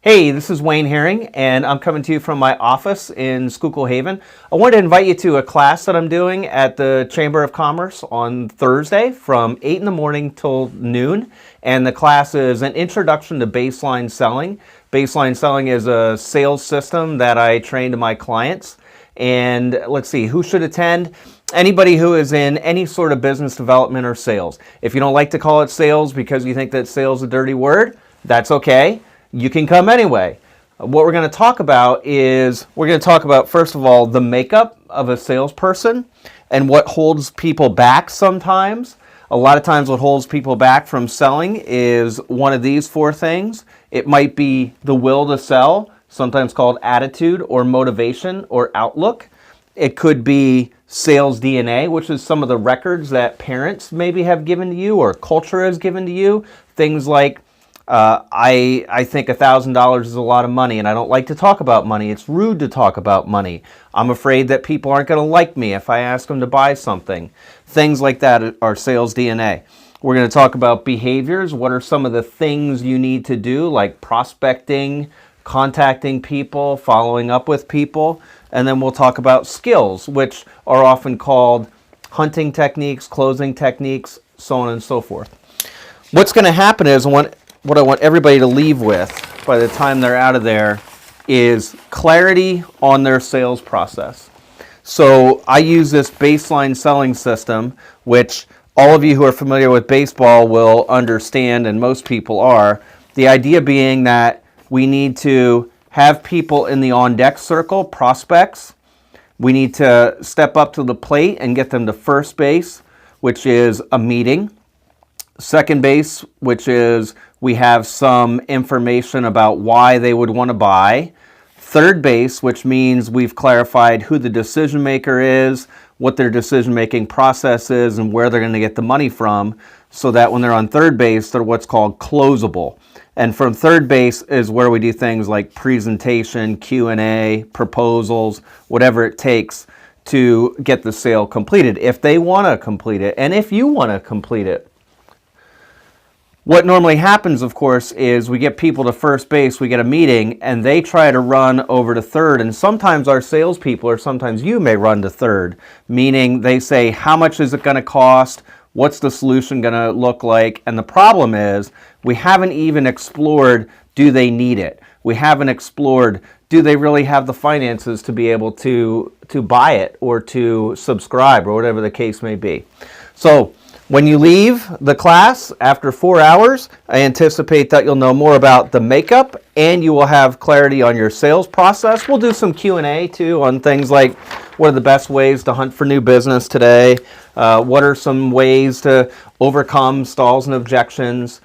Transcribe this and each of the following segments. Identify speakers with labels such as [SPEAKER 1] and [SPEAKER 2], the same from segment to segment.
[SPEAKER 1] Hey, this is Wayne Herring, and I'm coming to you from my office in Schuylkill Haven. I wanted to invite you to a class that I'm doing at the Chamber of Commerce on Thursday from 8 in the morning till noon. And the class is an introduction to baseline selling. Baseline selling is a sales system that I train to my clients. And let's see, who should attend? Anybody who is in any sort of business development or sales. If you don't like to call it sales because you think that sales is a dirty word, that's okay. You can come anyway. What we're going to talk about is, first of all, the makeup of a salesperson and what holds people back sometimes. A lot of times what holds people back from selling is one of these four things. It might be the will to sell, sometimes called attitude or motivation or outlook. It could be sales DNA, which is some of the records that parents maybe have given to you or culture has given to you. Things like, I think $1,000 is a lot of money and I don't like to talk about money. It's rude to talk about money. I'm afraid that people aren't going to like me if I ask them to buy something. Things like that are sales DNA. We're going to talk about behaviors. What are some of the things you need to do, like prospecting, contacting people, following up with people. And then we'll talk about skills, which are often called hunting techniques, closing techniques, so on and so forth. What's going to happen is what I want everybody to leave with by the time they're out of there is clarity on their sales process. So I use this baseline selling system, which all of you who are familiar with baseball will understand, and most people are. The idea being that we need to have people in the on-deck circle, prospects. We need to step up to the plate and get them to first base, which is a meeting. Second base, which is we have some information about why they would want to buy. Third base, which means we've clarified who the decision maker is, what their decision-making process is, and where they're going to get the money from, so that when they're on third base, they're what's called closable. And from third base is where we do things like presentation, Q&A, proposals, whatever it takes to get the sale completed, if they want to complete it, and if you want to complete it. What normally happens, of course, is we get people to first base, we get a meeting, and they try to run over to third. And sometimes our salespeople, or sometimes you may run to third, meaning they say, how much is it going to cost? What's the solution going to look like? And the problem is we haven't even explored, do they need it? We haven't explored, do they really have the finances to be able to buy it or to subscribe or whatever the case may be. So when you leave the class after 4 hours, I anticipate that you'll know more about the makeup and you will have clarity on your sales process. We'll do some Q&A too on things like what are the best ways to hunt for new business today? What are some ways to overcome stalls and objections?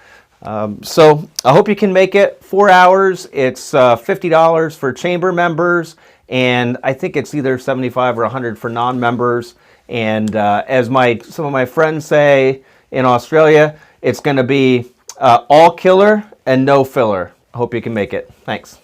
[SPEAKER 1] So I hope you can make it. 4 hours, it's $50 for chamber members, and I think it's either $75 or $100 for non-members. And as some of my friends say in Australia, it's going to be all killer and no filler. I hope you can make it. Thanks.